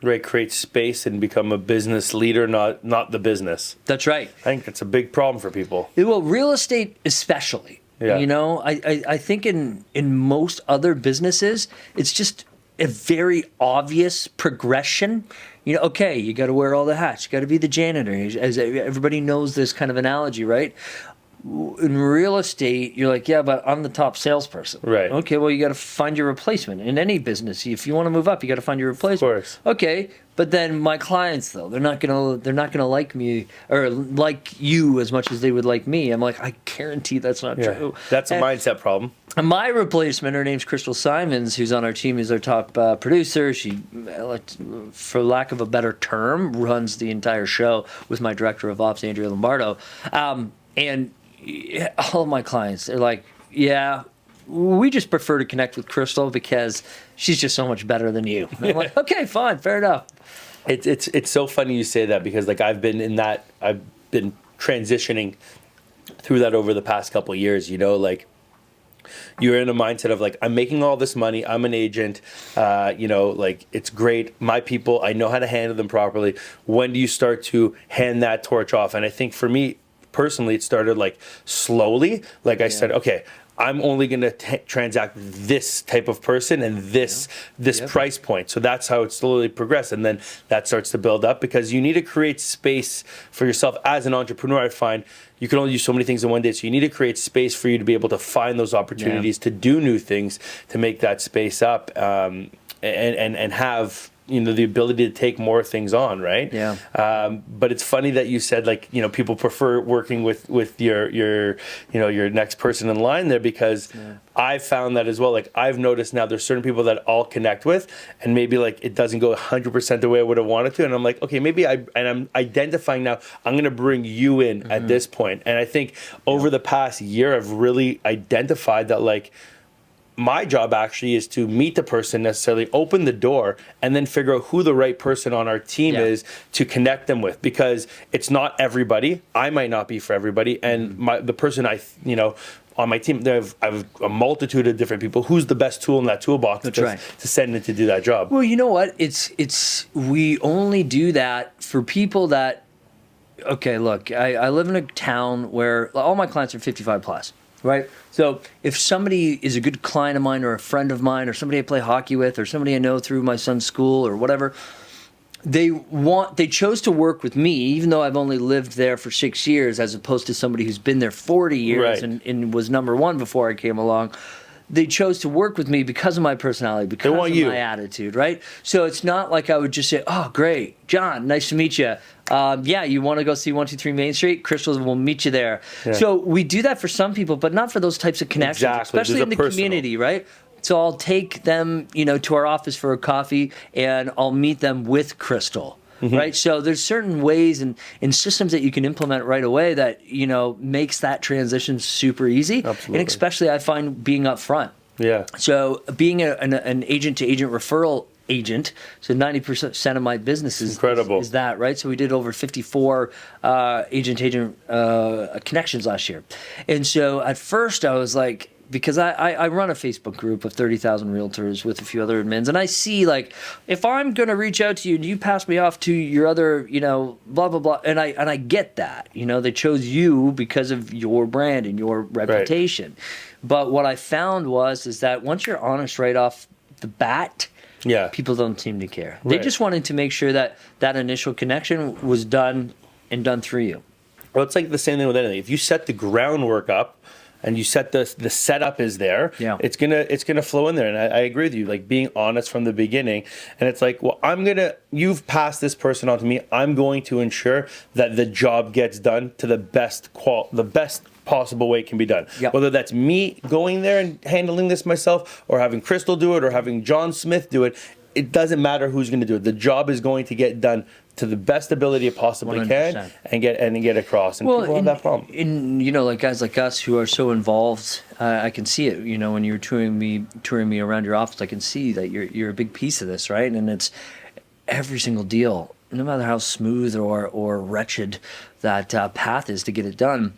Right, create space and become a business leader, not the business. That's right. I think that's a big problem for people. Well, real estate especially. Yeah. You know, I think in most other businesses, it's just a very obvious progression. You know, okay, you got to wear all the hats. You got to be the janitor. As everybody knows this kind of analogy, right? In real estate, you're like, yeah, but I'm the top salesperson. Right. Okay, well, you got to find your replacement. In any business, if you want to move up, you got to find your replacement. Of course. Okay, but then my clients, though, they're not gonna like me or like you as much as they would like me. I'm like, I guarantee that's not true. That's a mindset problem. And my replacement, her name's Crystal Simons, who's on our team, is our top producer. She, for lack of a better term, runs the entire show with my director of ops, Andrew Lombardo. And all of my clients, they're like, yeah, we just prefer to connect with Crystal because she's just so much better than you. And I'm like, okay, fine, fair enough. It's so funny you say that because like I've been transitioning through that over the past couple of years, you know, like you're in a mindset of like, I'm making all this money, I'm an agent, you know, like it's great, my people, I know how to handle them properly. When do you start to hand that torch off? And I think for me personally, it started like slowly. Like I said, okay, I'm only going to transact this type of person and this price point. So that's how it slowly progressed. And then that starts to build up because you need to create space for yourself as an entrepreneur. I find you can only do so many things in one day. So you need to create space for you to be able to find those opportunities to do new things, to make that space up and have, you know, the ability to take more things on, right? Yeah. But it's funny that you said like, you know, people prefer working with your you know, your next person in line there because I've found that as well. Like I've noticed now there's certain people that I'll connect with and maybe like it doesn't go 100% the way I would have wanted to. And I'm like, okay, maybe I'm identifying now, I'm going to bring you in at this point. And I think over the past year, I've really identified that like, my job actually is to meet the person necessarily, open the door, and then figure out who the right person on our team is to connect them with. Because it's not everybody. I might not be for everybody. And the person you know, on my team, I have a multitude of different people. Who's the best tool in that toolbox to send in to do that job? Well, you know what? We only do that for people that, okay, look, I live in a town where all my clients are 55 plus. Right? So if somebody is a good client of mine or a friend of mine or somebody I play hockey with or somebody I know through my son's school or whatever, they chose to work with me even though I've only lived there for 6 years as opposed to somebody who's been there 40 years and was number one before I came along. They chose to work with me because of my personality, because of my attitude, right? So it's not like I would just say, oh, great, John, nice to meet you. Yeah, you want to go see 123 Main Street? Crystal will meet you there. Yeah. So we do that for some people, but not for those types of connections, especially in the community, right? So I'll take them, you know, to our office for a coffee, and I'll meet them with Crystal. Right, so there's certain ways and systems that you can implement right away that, you know, makes that transition super easy. Absolutely. And especially I find being upfront. Yeah. So being an agent-to-agent referral agent, so 90% of my business is that, right? So we did over 54 agent-to-agent connections last year. And so at first I was like, because I run a Facebook group of 30,000 realtors with a few other admins, and I see, like, if I'm going to reach out to you and you pass me off to your other, you know, blah, blah, blah, and I get that. You know, they chose you because of your brand and your reputation. Right. But what I found is that once you're honest right off the bat, people don't seem to care. Right. They just wanted to make sure that that initial connection was done through you. Well, it's like the same thing with anything. If you set the groundwork up, and you set the setup is there, it's gonna flow in there. And I agree with you, like being honest from the beginning. And it's like, well, you've passed this person on to me. I'm going to ensure that the job gets done to the best possible way it can be done. Yep. Whether that's me going there and handling this myself, or having Crystal do it, or having John Smith do it. It doesn't matter who's going to do it. The job is going to get done to the best ability it possibly 100%. Can and get across. And people have that problem. And you know, like guys like us who are so involved, I can see it. You know, when you're touring me around your office, I can see that you're a big piece of this, right? And it's every single deal, no matter how smooth or wretched that path is to get it done.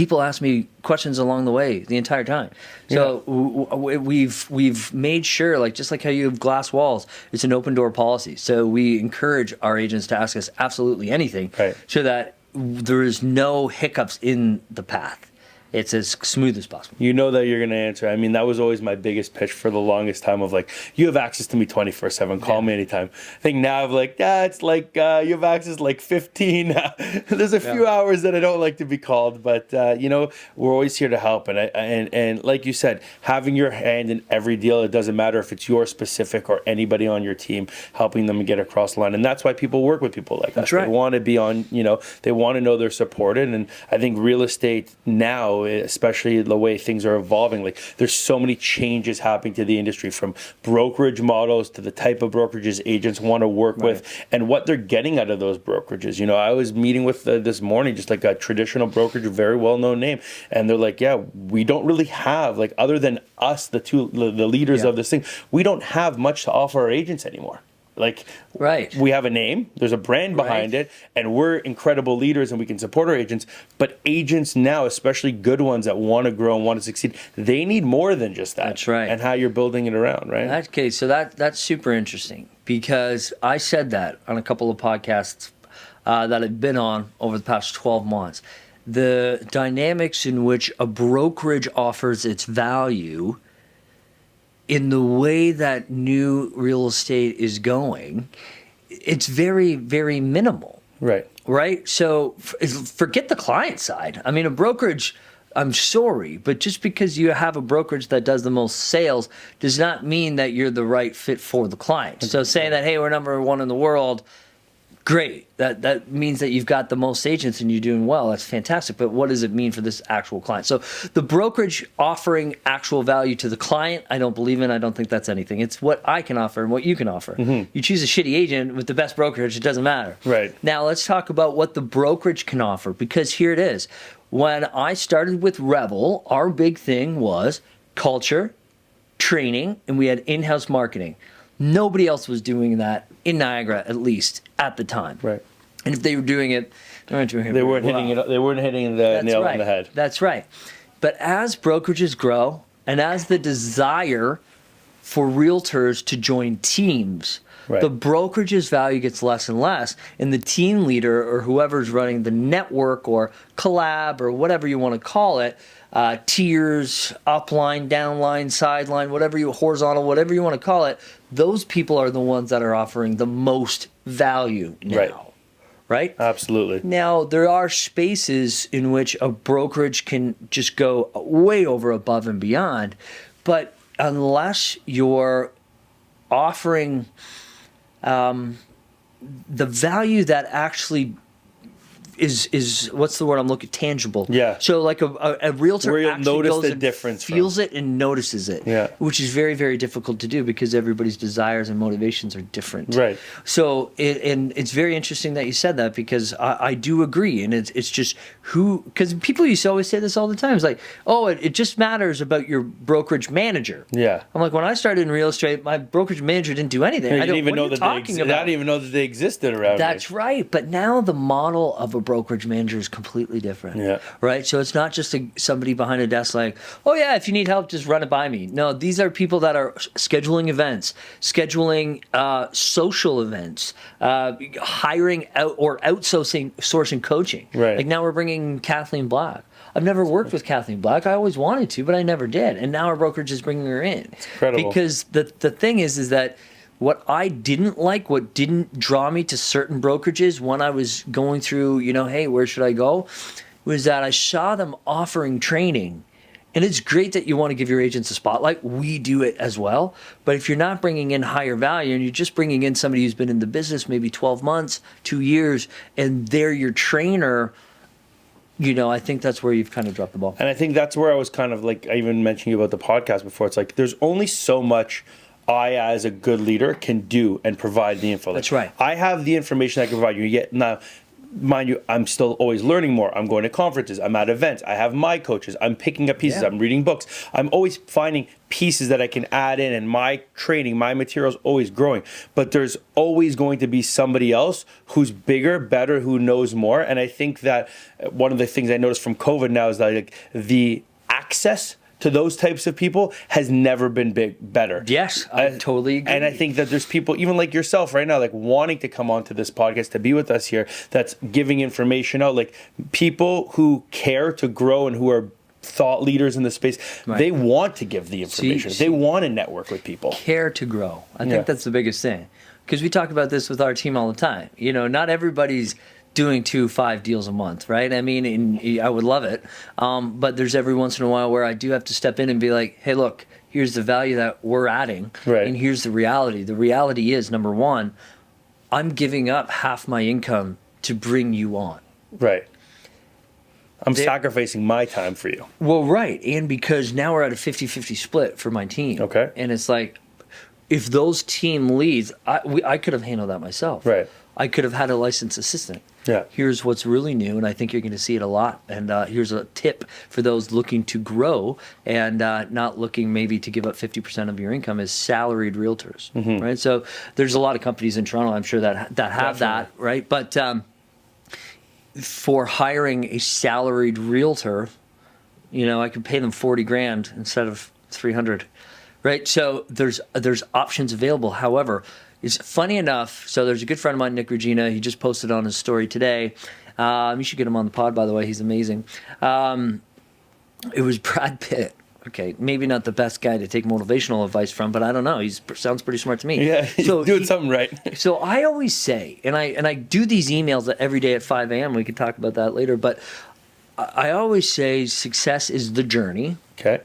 people ask me questions along the way the entire time. So we've made sure, like, just like how you have glass walls, it's an open door policy. So we encourage our agents to ask us absolutely anything, so that there is no hiccups in the path. It's as smooth as possible. You know that you're going to answer. I mean, that was always my biggest pitch for the longest time of like, you have access to me 24/7. Call me anytime. I think now I'm like, it's like you have access like 15. There's a few hours that I don't like to be called, but we're always here to help. And like you said, having your hand in every deal, it doesn't matter if it's your specific or anybody on your team, helping them get across the line. And that's why people work with people like us. That's right. They want to be on, they want to know they're supported. And I think real estate now, especially the way things are evolving, like there's so many changes happening to the industry, from brokerage models to the type of brokerages agents want to work with and what they're getting out of those brokerages. I was meeting with this morning just like a traditional brokerage, a very well-known name, and they're like, we don't really have, like, other than us, the leaders of this thing, we don't have much to offer our agents anymore. Like, we have a name, there's a brand behind it, and we're incredible leaders and we can support our agents. But agents now, especially good ones that want to grow and want to succeed, they need more than just that. That's right. And how you're building it around, right? Okay, so that's super interesting, because I said that on a couple of podcasts that I've been on over the past 12 months. The dynamics in which a brokerage offers its value in the way that new real estate is going, it's very, very minimal. Right? So forget the client side. I mean, a brokerage, I'm sorry, but just because you have a brokerage that does the most sales does not mean that you're the right fit for the client. So saying that, hey, we're number one in the world, great. That means that you've got the most agents and you're doing well. That's fantastic. But what does it mean for this actual client? So the brokerage offering actual value to the client, I don't believe in. I don't think that's anything. It's what I can offer and what you can offer. You choose a shitty agent with the best brokerage, it doesn't matter. Now let's talk about what the brokerage can offer, because here it is. When I started with Revel, our big thing was culture, training, and we had in-house marketing. Nobody else was doing that in Niagara, at least at the time. And if they were doing it, they weren't doing it. They weren't hitting it. They weren't hitting the nail on the head. That's right. But as brokerages grow, and as the desire for realtors to join teams, the brokerage's value gets less and less, and the team leader or whoever's running the network or collab or whatever you want to call it, tiers, upline, downline, sideline, whatever horizontal, whatever you want to call it, those people are the ones that are offering the most value now. Right? Absolutely. Now, there are spaces in which a brokerage can just go way over above and beyond, but unless you're offering the value that actually is what's the word I'm looking, tangible. So like a realtor where you'll actually notice goes the and difference feels it and notices it, which is very, very difficult to do because everybody's desires and motivations are different. So it's very interesting that you said that, because I do agree, and it's just because people used to always say this all the time. It's like, oh, it just matters about your brokerage manager. I'm like, when I started in real estate, my brokerage manager didn't do anything. I didn't even know that I didn't even know that they existed around. That's right. But now the model of a brokerage manager is completely different. Right? So it's not just somebody behind a desk like, oh yeah, if you need help, just run it by me. No, these are people that are scheduling events, scheduling social events, hiring out or outsourcing coaching. Like now we're bringing Kathleen Black. I've never worked with Kathleen Black. I always wanted to, but I never did. And now our brokerage is bringing her in. It's incredible. Because the thing is that what I didn't like, what didn't draw me to certain brokerages when I was going through, hey, where should I go, was that I saw them offering training. And it's great that you want to give your agents a spotlight. We do it as well. But if you're not bringing in higher value and you're just bringing in somebody who's been in the business maybe 12 months, 2 years, and they're your trainer, I think that's where you've kind of dropped the ball. And I think that's where I was kind of like, I even mentioned you about the podcast before. It's like, there's only so much I, as a good leader, can do and provide the info. That's right. I have the information I can provide you. Yet now, mind you, I'm still always learning more. I'm going to conferences. I'm at events. I have my coaches. I'm picking up pieces. Yeah. I'm reading books. I'm always finding pieces that I can add in, and my training, my material is always growing. But there's always going to be somebody else who's bigger, better, who knows more. And I think that one of the things I noticed from COVID now is that like the access to those types of people has never been better. Yes, I totally agree. And I think that there's people, even like yourself right now, like wanting to come onto this podcast to be with us here, that's giving information out. Like people who care to grow and who are thought leaders in the space, they want to give the information. They want to network with people. Care to grow. I think that's the biggest thing. Because we talk about this with our team all the time. You know, not everybody's doing 2-5 deals a month, right? I mean, and I would love it. But there's every once in a while where I do have to step in and be like, hey, look, here's the value that we're adding. Right. And here's the reality. The reality is, number one, I'm giving up half my income to bring you on. Right. I'm sacrificing my time for you. Well, right. And because now we're at a 50-50 split for my team. Okay. And it's like, if those team leads, I could have handled that myself. Right. I could have had a licensed assistant. Yeah. Here's what's really new, and I think you're going to see it a lot. And here's a tip for those looking to grow and not looking maybe to give up 50% of your income is salaried realtors, right? So there's a lot of companies in Toronto, I'm sure, that have Definitely. that, right? But for hiring a salaried realtor, you know, I could pay them 40 grand instead of 300, right? So there's options available. However, it's funny enough, so there's a good friend of mine, Nick Regina. He just posted on his story today. You should get him on the pod, by the way. He's amazing. It was Brad Pitt. Okay, maybe not the best guy to take motivational advice from, but I don't know. He sounds pretty smart to me. Yeah, he's doing something right. So I always say, and I do these emails every day at 5 a.m. We can talk about that later, but I always say success is the journey. Okay.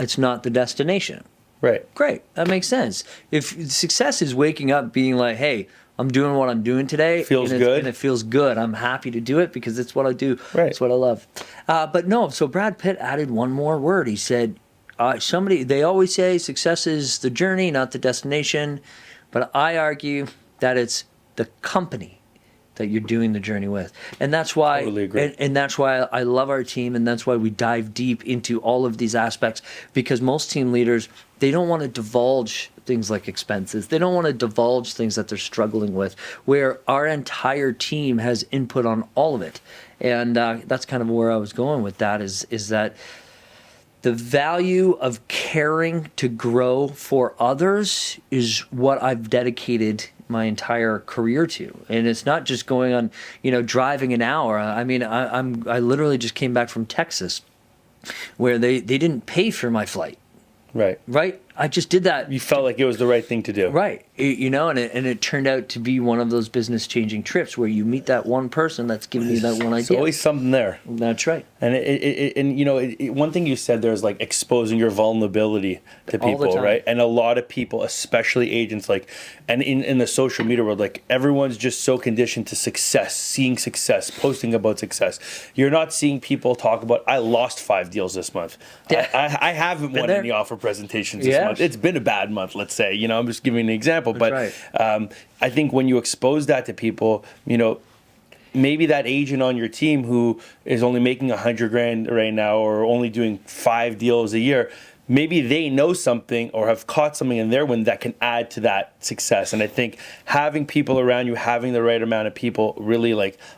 It's not the destination. Right. Great. That makes sense. If success is waking up being like, hey, I'm doing what I'm doing today. Feels good. And it feels good. I'm happy to do it because it's what I do. Right. It's what I love. But no, so Brad Pitt added one more word. He said, they always say success is the journey, not the destination. But I argue that it's the company that you're doing the journey with. And that's why, totally agree. And that's why I love our team, and that's why we dive deep into all of these aspects, because most team leaders, they don't want to divulge things like expenses. They don't want to divulge things that they're struggling with, where our entire team has input on all of it. And that's kind of where I was going with that, is that the value of caring to grow for others is what I've dedicated my entire career to. And it's not just going on, driving an hour. I mean, I literally just came back from Texas where they didn't pay for my flight. Right? I just did that. You felt like it was the right thing to do. Right. And it turned out to be one of those business-changing trips where you meet that one person that's giving you that one idea. There's always something there. That's right. And one thing you said there is like exposing your vulnerability to All the people, time. right? And a lot of people, especially agents, and in the social media world, like everyone's just so conditioned to success, seeing success, posting about success. You're not seeing people talk about, I lost 5 deals this month. Yeah. I haven't won any offer presentations this month. It's been a bad month, let's say. I'm just giving an example. That's but right. I think when you expose that to people, maybe that agent on your team who is only making 100 grand right now or only doing 5 deals a year, maybe they know something or have caught something in their win that can add to that success. And I think having people around you, having the right amount of people really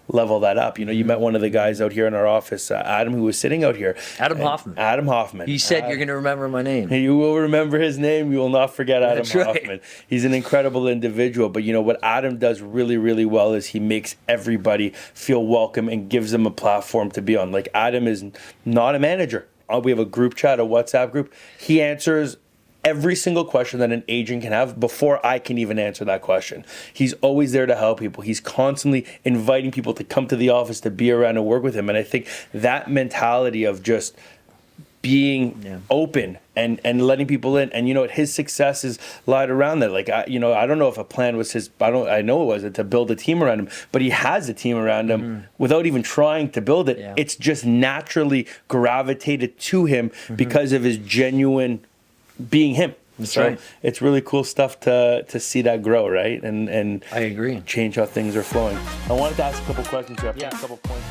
level that up. You met one of the guys out here in our office, Adam, who was sitting out here. Adam Hoffman. He said, you're going to remember my name. You will remember his name. You will not forget Adam That's right. Hoffman. He's an incredible individual. But what Adam does really, really well is he makes everybody feel welcome and gives them a platform to be on. Like, Adam is not a manager. We have a group chat, a WhatsApp group. He answers every single question that an agent can have before I can even answer that question. He's always there to help people. He's constantly inviting people to come to the office to be around and work with him. And I think that mentality of just being open and letting people in, and his success is lied around that. Like, I don't know if a plan was his. I know it wasn't to build a team around him, but he has a team around him without even trying to build it. It's just naturally gravitated to him because of his genuine being him. That's right. It's really cool stuff to see that grow, right? And I agree. change how things are flowing. I wanted to ask a couple questions here. I've got Yeah. a couple points.